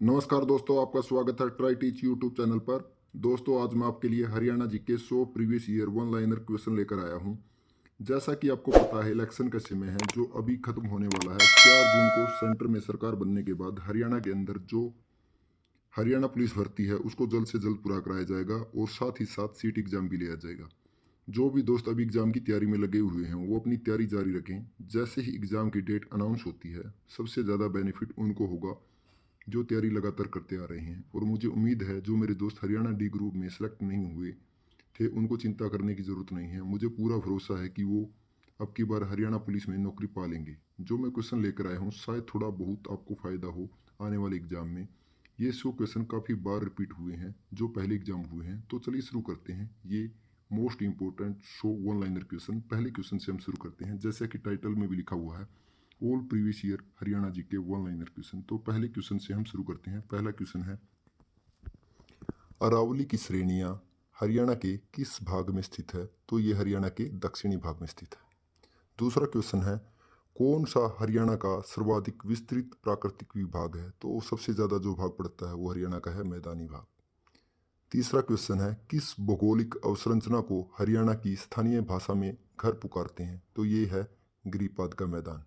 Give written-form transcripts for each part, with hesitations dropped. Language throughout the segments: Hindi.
नमस्कार दोस्तों, आपका स्वागत है ट्राई टीच यूट्यूब चैनल पर। दोस्तों, आज मैं आपके लिए हरियाणा जी के 100 previous year one liner question लेकर आया हूं। जैसा कि आपको पता है, इलेक्शन का समय है जो अभी खत्म होने वाला है। 4 जून को सेंटर में सरकार बनने के बाद हरियाणा के अंदर जो हरियाणा पुलिस भर्ती है उसको जल्द से जल्द पूरा कराया जाएगा और साथ ही साथ सीट एग्जाम भी लिया जाएगा। जो भी दोस्त अभी एग्जाम की तैयारी में लगे हुए हैं वो अपनी तैयारी जारी रखें। जैसे ही एग्जाम की डेट अनाउंस होती है, सबसे ज़्यादा बेनिफिट उनको होगा जो तैयारी लगातार करते आ रहे हैं। और मुझे उम्मीद है जो मेरे दोस्त हरियाणा डी ग्रुप में सेलेक्ट नहीं हुए थे उनको चिंता करने की ज़रूरत नहीं है। मुझे पूरा भरोसा है कि वो अब की बार हरियाणा पुलिस में नौकरी पा लेंगे। जो मैं क्वेश्चन लेकर आया हूँ शायद थोड़ा बहुत आपको फ़ायदा हो आने वाले एग्जाम में। ये 100 क्वेश्चन काफ़ी बार रिपीट हुए हैं जो पहले एग्जाम हुए हैं। तो चलिए शुरू करते हैं। ये most important show one liner question, पहले क्वेश्चन से हम शुरू करते हैं। जैसा कि टाइटल में भी लिखा हुआ है, ऑल प्रीवियस ईयर हरियाणा जी के वन लाइनर क्वेश्चन। तो पहले क्वेश्चन से हम शुरू करते हैं। पहला क्वेश्चन है, अरावली की श्रेणियां हरियाणा के किस भाग में स्थित है? तो ये हरियाणा के दक्षिणी भाग में स्थित है। दूसरा क्वेश्चन है, कौन सा हरियाणा का सर्वाधिक विस्तृत प्राकृतिक विभाग है? तो सबसे ज़्यादा जो भाग पड़ता है वो हरियाणा का है मैदानी भाग। तीसरा क्वेश्चन है, किस भौगोलिक अवसंरचना को हरियाणा की स्थानीय भाषा में घर पुकारते हैं? तो ये है गिरिपाद का मैदान।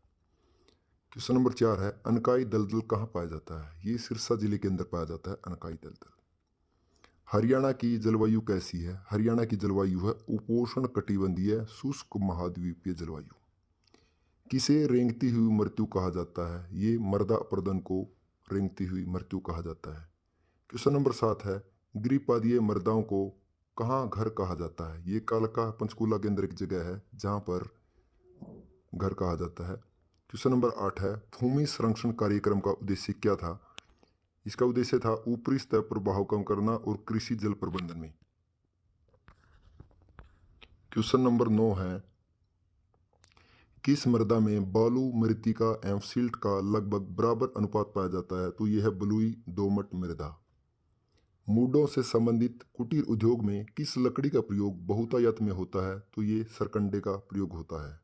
क्वेश्चन नंबर 4 है, अनकाई दलदल कहाँ पाया जाता है? ये सिरसा जिले के अंदर पाया जाता है अनकाई दलदल। हरियाणा की जलवायु कैसी है? हरियाणा की जलवायु है उपोष्ण कटिबंधीय शुष्क महाद्वीपीय जलवायु। किसे रेंगती हुई मृत्यु कहा जाता है? ये मृदा अपरदन को रेंगती हुई मृत्यु कहा जाता है। क्वेश्चन नंबर 7 है, गिरिपादीय मृदाओं को कहाँ घर कहा जाता है? ये कालका पंचकूला के अंदर एक जगह है जहाँ पर घर कहा जाता है। क्वेश्चन नंबर 8 है, भूमि संरक्षण कार्यक्रम का उद्देश्य क्या था? इसका उद्देश्य था ऊपरी स्तर पर बहाव कम करना और कृषि जल प्रबंधन में। क्वेश्चन नंबर 9 है, किस मृदा में बालू मृत्तिका एवं सिल्ट का लगभग बराबर अनुपात पाया जाता है? तो यह है बलुई दोमट मृदा। मूडों से संबंधित कुटीर उद्योग में किस लकड़ी का प्रयोग बहुतायत में होता है? तो ये सरकंडे का प्रयोग होता है।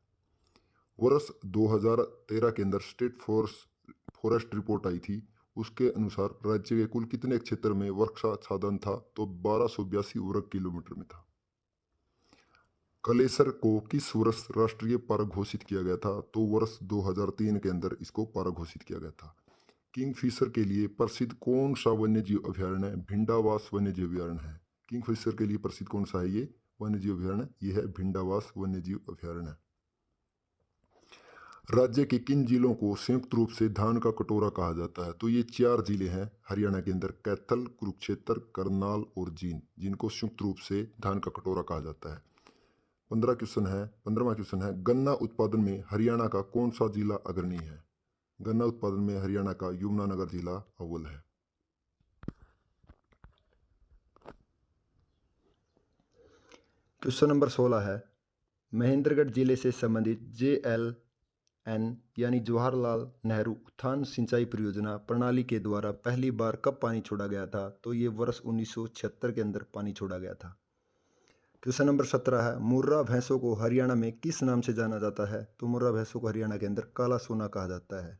वर्ष 2013 के अंदर स्टेट फॉरेस्ट रिपोर्ट आई थी। उसके अनुसार राज्य के कुल कितने क्षेत्र में वृक्षाच्छादन था? तो 1282 वर्ग किलोमीटर में था। कलेसर को किस वर्ष राष्ट्रीय पार्क घोषित किया गया था? तो वर्ष 2003 के अंदर इसको पार्क घोषित किया गया था। किंगफिशर के लिए प्रसिद्ध कौन सा वन्यजीव अभयारण्य? भिंडावास वन्यजीव अभयारण्य है। किंगफिशर के लिए प्रसिद्ध कौन सा है ये वन्यजीव अभयारण्य? ये है भिंडावास वन्यजीव अभयारण्य। राज्य के किन जिलों को संयुक्त रूप से धान का कटोरा कहा जाता है? तो ये 4 जिले हैं हरियाणा के अंदर, कैथल, कुरुक्षेत्र, करनाल और जींद, जिनको संयुक्त रूप से धान का कटोरा कहा जाता है। 15वां क्वेश्चन है, गन्ना उत्पादन में हरियाणा का कौन सा जिला अग्रणी है? गन्ना उत्पादन में हरियाणा का यमुनानगर जिला अव्वल है। क्वेश्चन नंबर 16 है, महेंद्रगढ़ जिले से संबंधित JLN यानी जवाहरलाल नेहरू उत्थान सिंचाई परियोजना प्रणाली के द्वारा पहली बार कब पानी छोड़ा गया था? तो ये वर्ष 1976 के अंदर पानी छोड़ा गया था। क्वेश्चन नंबर 17 है, मुर्रा भैंसों को हरियाणा में किस नाम से जाना जाता है? तो मुर्रा भैंसों को हरियाणा के अंदर काला सोना कहा जाता है।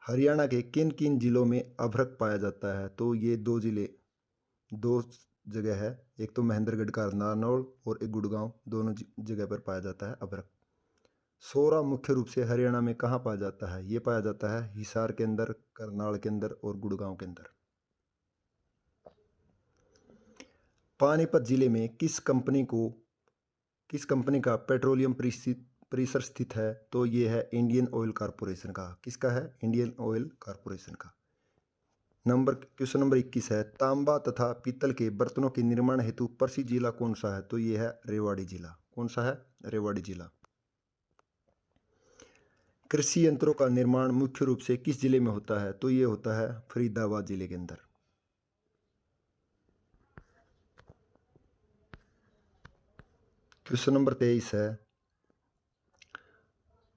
हरियाणा के किन किन जिलों में अभ्रक पाया जाता है? तो ये दो जगह है, एक तो महेंद्रगढ़ का नारनौल और एक गुड़गांव, दोनों जगह पर पाया जाता है अभ्रक। सोरा मुख्य रूप से हरियाणा में कहाँ पाया जाता है? ये पाया जाता है हिसार के अंदर, करनाल के अंदर और गुड़गांव के अंदर। पानीपत जिले में किस कंपनी का पेट्रोलियम परिसर स्थित है? तो ये है इंडियन ऑयल कॉरपोरेशन का। किसका है? इंडियन ऑयल कॉरपोरेशन का। क्वेश्चन नंबर 21 है, तांबा तथा पीतल के बर्तनों के निर्माण हेतु प्रसिद्ध जिला कौन सा है? तो ये है रेवाड़ी जिला। कौन सा है? रेवाड़ी जिला। कृषि यंत्रों का निर्माण मुख्य रूप से किस जिले में होता है? तो ये होता है फरीदाबाद जिले के अंदर। क्वेश्चन नंबर 23 है,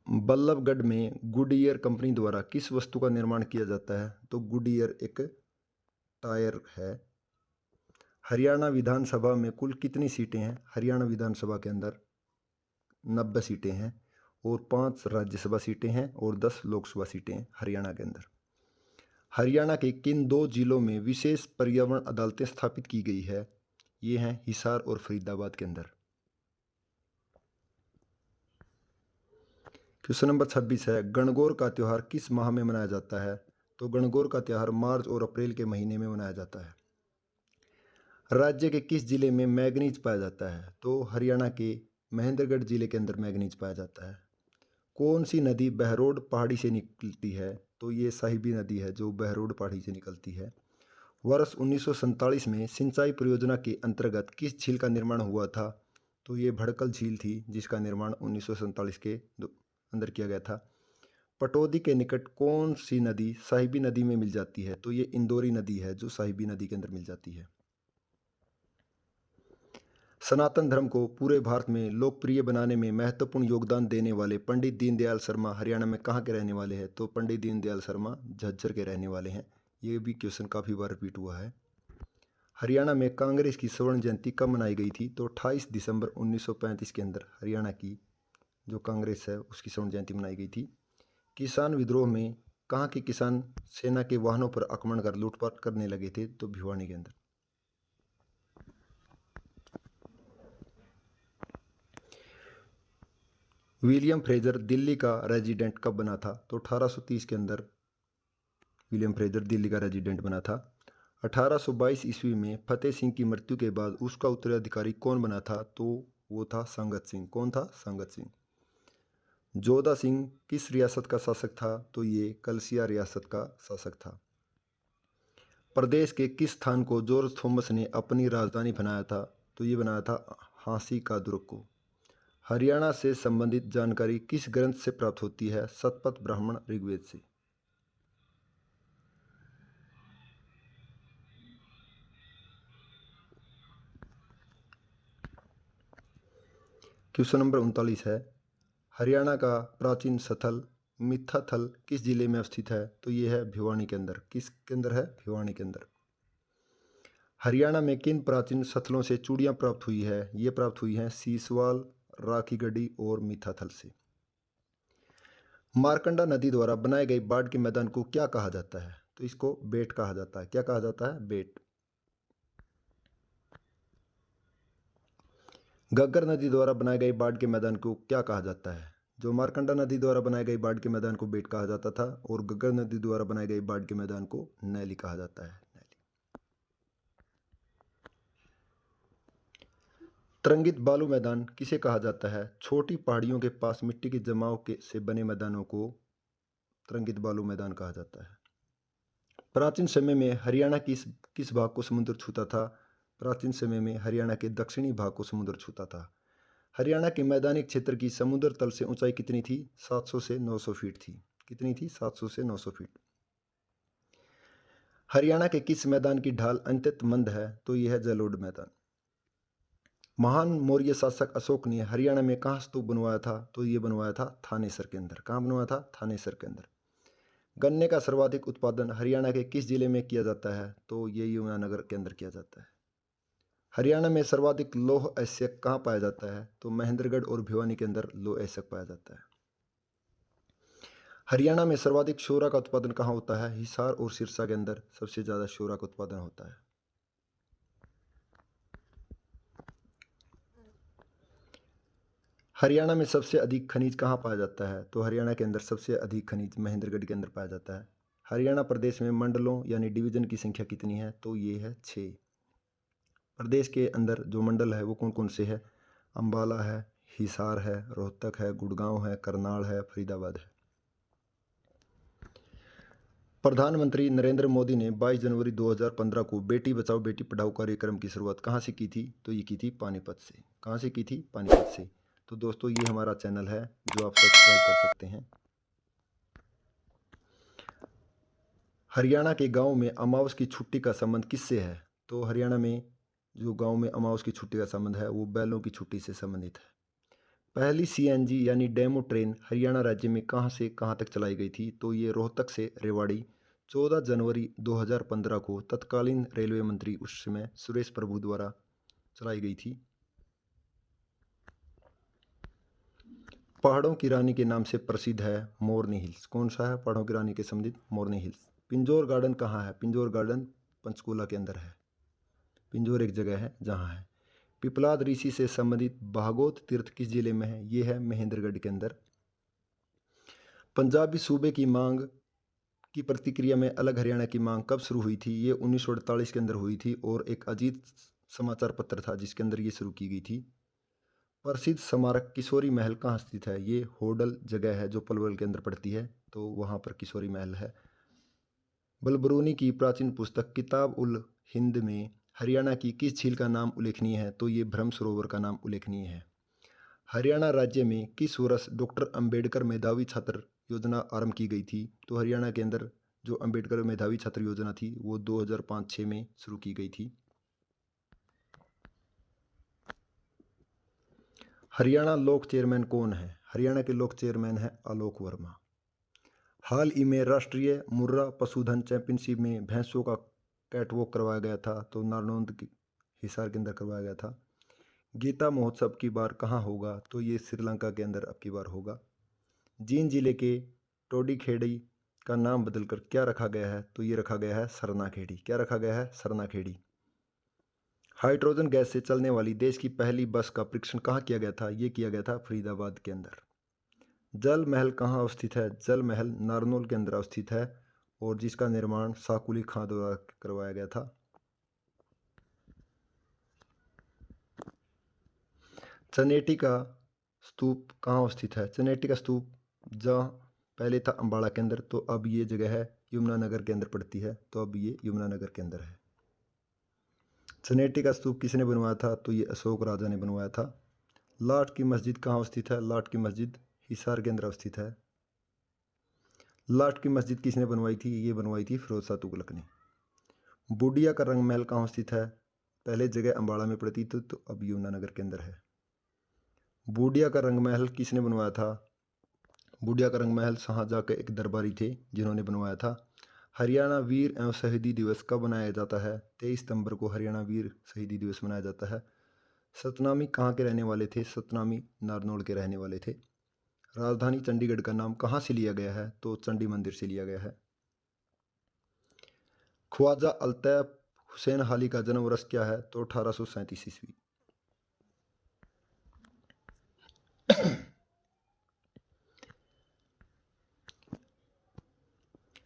बल्लभगढ़ में गुडईयर कंपनी द्वारा किस वस्तु का निर्माण किया जाता है? तो गुडईयर एक टायर है। हरियाणा विधानसभा में कुल कितनी सीटें हैं? हरियाणा विधानसभा के अंदर 90 सीटें हैं और 5 राज्यसभा सीटें हैं और 10 लोकसभा सीटें हैं हरियाणा के अंदर। हरियाणा के किन दो जिलों में विशेष पर्यावरण अदालतें स्थापित की गई है? ये हैं हिसार और फरीदाबाद के अंदर। क्वेश्चन नंबर 26 है, गणगौर का त्यौहार किस माह में मनाया जाता है? तो गणगौर का त्यौहार मार्च और अप्रैल के महीने में मनाया जाता है। राज्य के किस जिले में मैंगनीज पाया जाता है? तो हरियाणा के महेंद्रगढ़ जिले के अंदर मैंगनीज पाया जाता है। कौन सी नदी बहरोड पहाड़ी से निकलती है? तो ये साहिबी नदी है जो बहरोड पहाड़ी से निकलती है। वर्ष 1947 में सिंचाई परियोजना के अंतर्गत किस झील का निर्माण हुआ था? तो ये भड़कल झील थी जिसका निर्माण 1947 के अंदर किया गया था। पटौदी के निकट कौन सी नदी साहिबी नदी में मिल जाती है? तो ये इंदौरी नदी है जो साहिबी नदी के अंदर मिल जाती है। सनातन धर्म को पूरे भारत में लोकप्रिय बनाने में महत्वपूर्ण योगदान देने वाले पंडित दीनदयाल शर्मा हरियाणा में कहाँ के रहने वाले हैं? तो पंडित दीनदयाल शर्मा झज्जर के रहने वाले हैं। ये भी क्वेश्चन काफ़ी बार रिपीट हुआ है। हरियाणा में कांग्रेस की स्वर्ण जयंती कब मनाई गई थी? तो 28 दिसंबर 1935 के अंदर हरियाणा की जो कांग्रेस है उसकी स्वर्ण जयंती मनाई गई थी। किसान विद्रोह में कहाँ के किसान सेना के वाहनों पर आक्रमण कर लूटपाट करने लगे थे? तो भिवानी के अंदर। विलियम फ्रेजर दिल्ली का रेजिडेंट कब बना था? तो 1830 के अंदर विलियम फ्रेजर दिल्ली का रेजिडेंट बना था। 1822 ईस्वी में फतेह सिंह की मृत्यु के बाद उसका उत्तराधिकारी कौन बना था? तो वो था संगत सिंह। कौन था? संगत सिंह। जोधा सिंह किस रियासत का शासक था? तो ये कलसिया रियासत का शासक था। प्रदेश के किस स्थान को जॉर्ज थॉमस ने अपनी राजधानी बनाया था? तो ये बनाया था झांसी का दुर्ग को। हरियाणा से संबंधित जानकारी किस ग्रंथ से प्राप्त होती है? शतपथ ब्राह्मण ऋग्वेद से। क्वेश्चन नंबर 39 है, हरियाणा का प्राचीन स्थल मिथाथल किस जिले में स्थित है? तो ये है भिवानी के अंदर। किस के अंदर है? भिवानी के अंदर। हरियाणा में किन प्राचीन स्थलों से चूड़ियाँ प्राप्त हुई है? ये प्राप्त हुई हैं सीसवाल, राखीगढ़ी और मिथाथल से। मारकंडा नदी द्वारा बनाए गए बाढ़ के मैदान को क्या कहा जाता है? तो इसको बेट कहा जाता है। क्या कहा जाता है? बेट। घग्गर नदी द्वारा बनाए गए बाढ़ के मैदान को क्या कहा जाता है? जो मारकंडा नदी द्वारा बनाए गए बाढ़ के मैदान को बेट कहा जाता था और घग्गर नदी द्वारा बनाए गए बाढ़ के मैदान को नैली कहा जाता है। नैली। तरंगित बालू मैदान किसे कहा जाता है? छोटी पहाड़ियों के पास मिट्टी के जमाव से बने मैदानों को तरंगित बालू मैदान कहा जाता है। प्राचीन समय में हरियाणा किस भाग को समुद्र छूता था? प्राचीन समय में हरियाणा के दक्षिणी भाग को समुद्र छूता था। हरियाणा के मैदानी क्षेत्र की समुद्र तल से ऊंचाई कितनी थी? 700 से 900 फीट थी। कितनी थी? 700 से 900 फीट। हरियाणा के किस मैदान की ढाल अत्यंत मंद है? तो यह है जलोढ़ मैदान। महान मौर्य शासक अशोक ने हरियाणा में कहाँ स्तूप बनवाया था? तो ये बनवाया था थानेसर के अंदर। कहाँ बनवाया था? थानेसर के अंदर। गन्ने का सर्वाधिक उत्पादन हरियाणा के किस जिले में किया जाता है? तो ये यमुनानगर के अंदर किया जाता है। हरियाणा में सर्वाधिक लौह अयस्क कहाँ पाया जाता है? तो महेंद्रगढ़ और भिवानी के अंदर लौह अयस्क पाया जाता है। हरियाणा में सर्वाधिक शोरा का उत्पादन कहाँ होता है? हिसार और सिरसा के अंदर सबसे ज़्यादा शोरा का उत्पादन होता है। हरियाणा में सबसे अधिक खनिज कहाँ पाया जाता है? तो हरियाणा के अंदर सबसे अधिक खनिज महेंद्रगढ़ के अंदर पाया जाता है। हरियाणा प्रदेश में मंडलों यानी डिवीजन की संख्या कितनी है? तो ये है 6। प्रदेश के अंदर जो मंडल है वो कौन कौन से है? अम्बाला है, हिसार है, रोहतक है, गुड़गांव है, करनाल है, फरीदाबाद है। प्रधानमंत्री नरेंद्र मोदी ने 22 जनवरी 2015 को बेटी बचाओ बेटी पढ़ाओ कार्यक्रम की शुरुआत कहाँ से की थी? तो ये की थी पानीपत से। कहाँ से की थी? पानीपत से। तो दोस्तों ये हमारा चैनल है जो आप सब्सक्राइब कर सकते हैं। हरियाणा के गांव में अमावस की छुट्टी का संबंध किससे है? तो हरियाणा में जो गांव में अमावस की छुट्टी का संबंध है वो बैलों की छुट्टी से संबंधित है। पहली सीएनजी यानी डेमो ट्रेन हरियाणा राज्य में कहाँ से कहाँ तक चलाई गई थी? तो ये रोहतक से रेवाड़ी 14 जनवरी 2015 को तत्कालीन रेलवे मंत्री उस समय सुरेश प्रभु द्वारा चलाई गई थी। पहाड़ों की रानी के नाम से प्रसिद्ध है मोरनी हिल्स। कौन सा है पहाड़ों की रानी के संबंधित? मोरनी हिल्स। पिंजौर गार्डन कहाँ है? पिंजौर गार्डन पंचकूला के अंदर है। पिंजौर एक जगह है जहाँ है। पिपलाद ऋषि से संबंधित भागवत तीर्थ किस जिले में है? ये है महेंद्रगढ़ के अंदर। पंजाबी सूबे की मांग की प्रतिक्रिया में अलग हरियाणा की मांग कब शुरू हुई थी? ये 1948 के अंदर हुई थी और एक अजीत समाचार पत्र था जिसके अंदर ये शुरू की गई थी। प्रसिद्ध स्मारक किशोरी महल कहाँ स्थित है? ये होडल जगह है जो पलवल के अंदर पड़ती है, तो वहाँ पर किशोरी महल है। बलबरूनी की प्राचीन पुस्तक किताब उल हिंद में हरियाणा की किस झील का नाम उल्लेखनीय है? तो ये ब्रह्म सरोवर का नाम उल्लेखनीय है। हरियाणा राज्य में किस वर्ष डॉक्टर अंबेडकर मेधावी छात्र योजना आरंभ की गई थी? तो हरियाणा के अंदर जो अंबेडकर मेधावी छात्र योजना थी वो 2005-06 में शुरू की गई थी। हरियाणा लोक चेयरमैन कौन है? हरियाणा के लोक चेयरमैन है आलोक वर्मा। हाल ही में राष्ट्रीय मुर्रा पशुधन चैंपियनशिप में भैंसों का कैटवॉक करवाया गया था, तो नारनौंद के हिसार के अंदर करवाया गया था। गीता महोत्सव की बार कहाँ होगा? तो ये श्रीलंका के अंदर अब की बार होगा। जींद जिले के टोडी खेड़ी का नाम बदलकर क्या रखा गया है? तो ये रखा गया है सरना खेड़ी। क्या रखा गया है? सरना खेड़ी। हाइड्रोजन गैस से चलने वाली देश की पहली बस का परीक्षण कहाँ किया गया था? ये किया गया था फरीदाबाद के अंदर। जल महल कहाँ अवस्थित है? जल महल नारनौल के अंदर अवस्थित है और जिसका निर्माण साकुली खां द्वारा करवाया गया था। चनेटी का स्तूप कहाँ अवस्थित है? चनेटी का स्तूप जहाँ पहले था अम्बाड़ा के अंदर, तो अब ये जगह है यमुनानगर के अंदर पड़ती है, तो अब ये यमुनानगर के अंदर है। चनेटी का स्तूप किसने बनवाया था? तो ये अशोक राजा ने बनवाया था। लाट की मस्जिद कहाँ अवस्थित है? लाट की मस्जिद हिसार के अंदर अवस्थित है। लाट की मस्जिद किसने बनवाई थी? ये बनवाई थी फिरोज शाह तुगलक ने। बूडिया का रंग महल कहाँ स्थित है? पहले जगह अम्बाड़ा में पड़ती थी, तो अब यमुनानगर के अंदर है। बूडिया का रंग महल किसने बनवाया था? बूडिया का रंग महल शाहजहाँ के एक दरबारी थे जिन्होंने बनवाया था। हरियाणा वीर एवं शहीदी दिवस कब मनाया जाता है? 23 सितंबर को हरियाणा वीर शहीदी दिवस मनाया जाता है। सतनामी कहाँ के रहने वाले थे? सतनामी नारनौल के रहने वाले थे। राजधानी चंडीगढ़ का नाम कहाँ से लिया गया है? तो चंडी मंदिर से लिया गया है। ख्वाजा अल्तैफ हुसैन हाली का जन्म वर्ष क्या है? तो 1837 ईस्वी।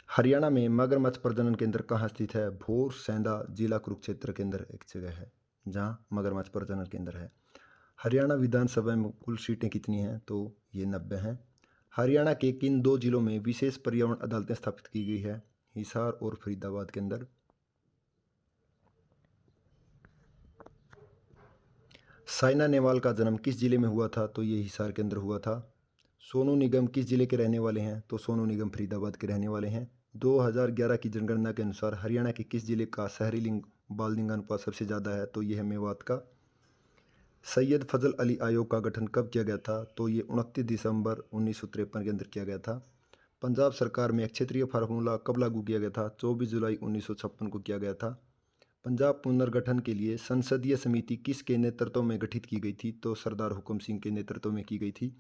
हरियाणा में मगरमच्छ प्रजनन केंद्र कहाँ स्थित है? भोर सैंदा जिला कुरुक्षेत्र के अंदर एक जगह है जहाँ मगरमच्छ प्रजनन केंद्र है। हरियाणा विधानसभा में कुल सीटें कितनी हैं? तो ये 90 हैं। हरियाणा के किन 2 जिलों में विशेष पर्यावरण अदालतें स्थापित की गई है? हिसार और फरीदाबाद के अंदर। साइना नेहवाल का जन्म किस जिले में हुआ था? तो ये हिसार के अंदर हुआ था। सोनू निगम किस जिले के रहने वाले हैं? तो सोनू निगम फरीदाबाद के रहने वाले हैं। 2011 की जनगणना के अनुसार हरियाणा के किस जिले का शहरी लिंग बाल लिंगानुपात सबसे ज़्यादा है? तो ये है मेवात का। सैयद फजल अली आयोग का गठन कब किया गया था? तो ये 29 दिसंबर 1953 के अंदर किया गया था। पंजाब सरकार में क्षेत्रीय फार्मूला कब लागू किया गया था? 24 जुलाई 1956 को किया गया था। पंजाब पुनर्गठन के लिए संसदीय समिति किसके नेतृत्व में गठित की गई थी? तो सरदार हुक्म सिंह के नेतृत्व में की गई थी।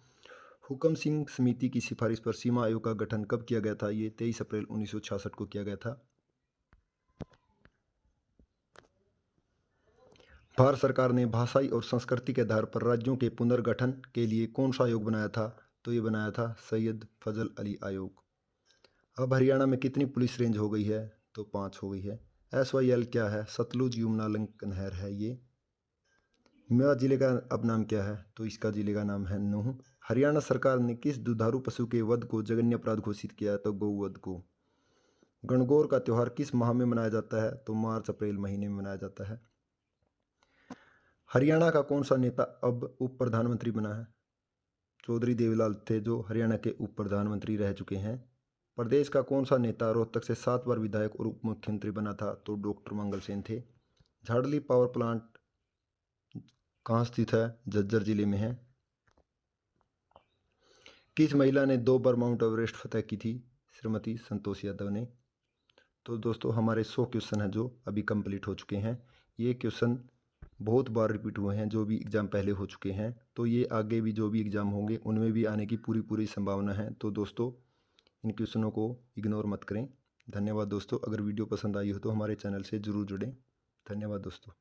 हुक्म सिंह समिति की सिफारिश पर सीमा आयोग का गठन कब किया गया था? ये 23 अप्रैल 1966 को किया गया था। भारत सरकार ने भाषाई और संस्कृति के आधार पर राज्यों के पुनर्गठन के लिए कौन सा आयोग बनाया था? तो ये बनाया था सैयद फजल अली आयोग। अब हरियाणा में कितनी पुलिस रेंज हो गई है? तो 5 हो गई है। SYL क्या है? सतलुज यमुना लिंक नहर है ये। मेवात जिले का अब नाम क्या है? तो इसका जिले का नाम है नूह। हरियाणा सरकार ने किस दुधारू पशु के वध को जघन्य अपराध घोषित किया? तो गौवध को। गणगौर का त्यौहार किस माह में मनाया जाता है? तो मार्च अप्रैल महीने में मनाया जाता है। हरियाणा का कौन सा नेता अब उप प्रधानमंत्री बना है? चौधरी देवीलाल थे जो हरियाणा के उप प्रधानमंत्री रह चुके हैं। प्रदेश का कौन सा नेता रोहतक से 7 बार विधायक और उप मुख्यमंत्री बना था? तो डॉक्टर मंगल सेन थे। झाड़ली पावर प्लांट कहाँ स्थित है? झज्जर जिले में है। किस महिला ने 2 बार माउंट एवरेस्ट फतह की थी? श्रीमती संतोष यादव ने। तो दोस्तों हमारे 100 क्वेश्चन हैं जो अभी कंप्लीट हो चुके हैं। ये क्वेश्चन बहुत बार रिपीट हुए हैं जो भी एग्ज़ाम पहले हो चुके हैं, तो ये आगे भी जो भी एग्ज़ाम होंगे उनमें भी आने की पूरी संभावना है। तो दोस्तों इन क्वेश्चनों को इग्नोर मत करें। धन्यवाद दोस्तों। अगर वीडियो पसंद आई हो तो हमारे चैनल से ज़रूर जुड़ें। धन्यवाद दोस्तों।